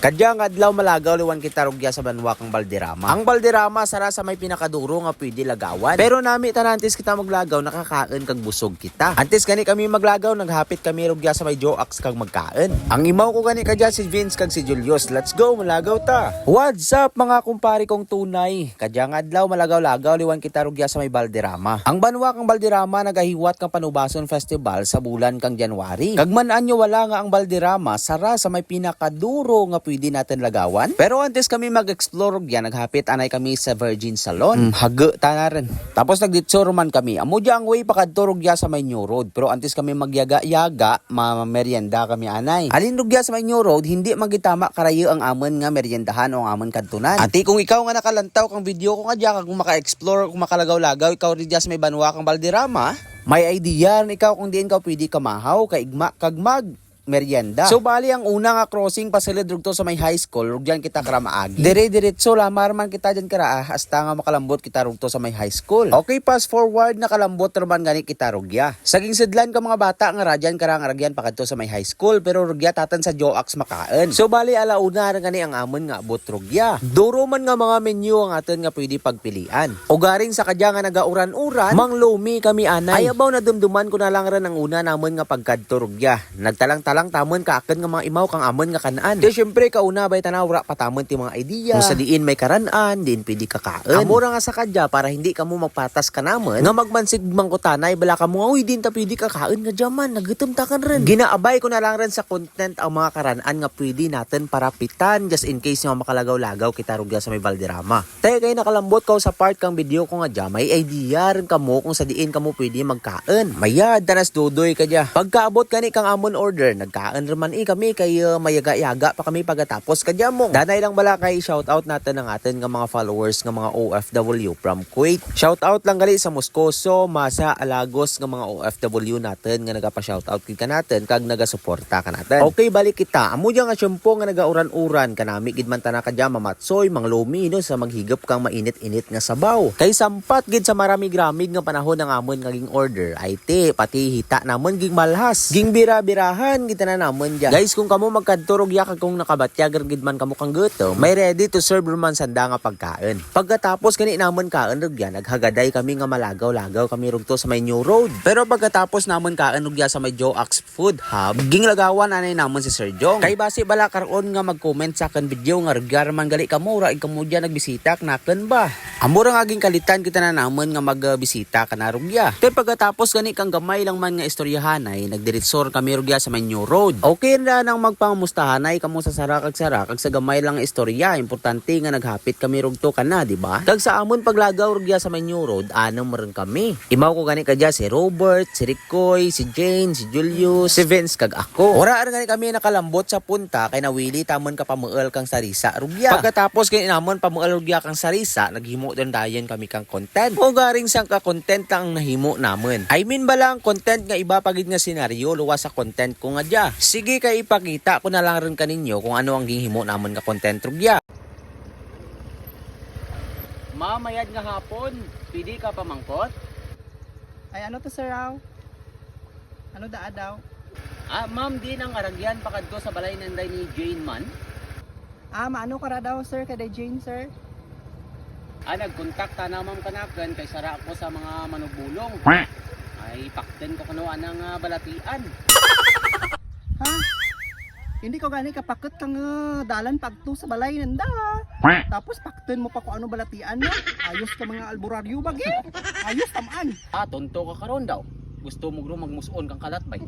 Kadyang adlaw malagaw liwan kita rugya sa banwa kang Balderrama. Ang Balderrama sara sa may pinakaduro nga pwede lagawan. Pero nami tanantes kita maglagaw nakakain kag busog kita. Antes gani kami maglagaw naghapit kami rugya sa may Joax kag magkain. Ang imaw ko gani kadya si Vince kag si Julius. Let's go malagaw ta. What's up mga kumpare kong tunay? Kadyang adlaw malagaw-lagaw liwan kita rugya sa may Balderrama. Ang banwa kang Balderrama nagahiwat kang Panubason Festival sa bulan kang January. Kag man-an nyo wala nga ang Balderrama sara sa may pinakaduro nga pwede natin lagawan. Pero antes kami mag-explore yan, naghapit anay kami sa Virgin Salon. Haga ta na rin. Tapos nagditsuro man kami. Amo ang way pakadto rugya sa may New Road. Pero antes kami magyaga-yaga, merienda kami anay. Alin rugya sa may New Road, hindi magitama karayo ang amon nga meriendahan o ang amon kantunan. Ati kung ikaw nga nakalantaw kang video ko nga dyan, kung maka-explore, kung makalagaw-lagaw, ikaw rin dyan sa may banwa kang Balderrama, may idea rin ikaw kung diin ka pwede kamahaw, kaigma, kagmag, merienda. So bali ang una nga crossing pasilid rugto sa may high school, rugyan kita karamaagi. Dire-diretso lamar man kita dyan kara hasta nga makalambot kita rugto sa may high school. Okay, fast forward na kalambot naman gani kita rugya. Saging sidlan ka mga bata nga radyan karang aragyan pakadto sa may high school pero rugya tatan sa Joax makaen. So bali alauna ra gani ang amon nga abot rugya. Duro man nga mga menu ang aton nga pwede pagpilian. O garing sa kadya nga nagauran-uran, manglumi kami anay. Ayabaw na dumduman ko na lang ran ang una namon nga pagkadto rugya. Nagtalang-talang tamon kaaken nga mga imaw kang amon nga kanaan. Di syempre kauna bay tanawra patamon ti mga idea. Kung sa diin may karan-an, diin pwede kakaen. Amura nga sa kadya para hindi kamo magpatas ka naman nga magmansig mangkutanay bala kamo uy din ta pwede kakaen nga jaman nagutom ta kan ren. Ginaabay ko na lang ren sa content ang mga karan-an nga pwede natin parapitan just in case nga makalagaw-lagaw kita rugya sa may Balderrama. Tay kay nakalambot ko sa part kang video ko nga dya, may idea ren kamo kung sa diin kamo pwede magkaen. Mayad tanas dudoy kadya. Pagkaabot kani kang amon order nagkaan raman kami kay mayaga-yaga pa kami pagkatapos kadya mo. Danay lang bala kay shoutout natin ang atin nga mga followers nga mga OFW from Kuwait. Shoutout lang gali sa Moscoso, Masa, Alagos nga mga OFW natin nga nagapa-shoutout ka natin kag nagasuporta ka natin. Okay, balik kita. Amo nga syempo nga nagauran-uran kanami gid man tana kadya mamatsoy manglumi no sa maghigop kang mainit-init nga sabaw. Kay sampat gid sa marami-gramig nga panahon ng amon nga ging order ay te pati hita namon ging malhas. Ging bira-birahan kita na namon dyan. Guys, kung kamo magkadturog ya kung nakabatyag gid man kamo kang gutom, may ready to serve man sanda nga pagkain. Pagkatapos kani namon kaen rugya, naghagaday kami nga malagaw-lagaw kami rugto sa may New Road. Pero pagkatapos namon kaen rugya sa may Joax Food Hub, ginglagawan anay namon si Sir Jong. Kay base bala karon nga mag-comment sa akin video nga rugya man gali kamo ra kamo dyan nagbisita knaken ba. Amura nga ging kalitan kita na namon nga magbisita kana rugya. Kay pagkatapos gani kang gamay lang man nga istoryahan ay nagdiretsor kami rugya sa may New Road. Okay na nang magpangamustahan ay kamo sa sarakag sa gamay lang istorya. Importante nga naghapit kami rugto kana, di ba? Kag sa amon paglagaw rugya sa may New Road, ano meron kami. Imaw ko gani kadya si Robert, si Ricoy, si Jane, si Julius, si Vince kag ako. Ora gani kami nakalambot sa punta kay nawili tamon ka pamuel kang sarisa rugya. Pagkatapos kay namon pamuel rugya kang sarisa, naghimo din dayon kami kang content. O garing sang ka content ang nahimo namon. I mean bala ang content nga iba pagid nga senaryo luwas sa content ko nga dya. Sige kay ipakita ko na lang rin kaninyo kung ano ang gihimo namon nga content rugya. Mamayad nga hapon, pwede ka pamangkot? Ay ano to sir raw? Ano daa daw? Ma'am, di nang aragyan pakadto sa balay nanday ni Jane man. Maano ka ra daw sir kada Jane sir? Nagkontak ta na ma'am kanaken kay sara ako sa mga manubulong. Ay pakten ko kuno anang balatian. Ha? Hindi ko gani kapakit kang dalan pagto sa balay nanda. Tapos pakten mo pa kung ano balatian mo. Ayos ka mga alburaryo bagi. Ayos tamaan. Tonto ka karon daw. Gusto mo gro magmuson kang kalat bay.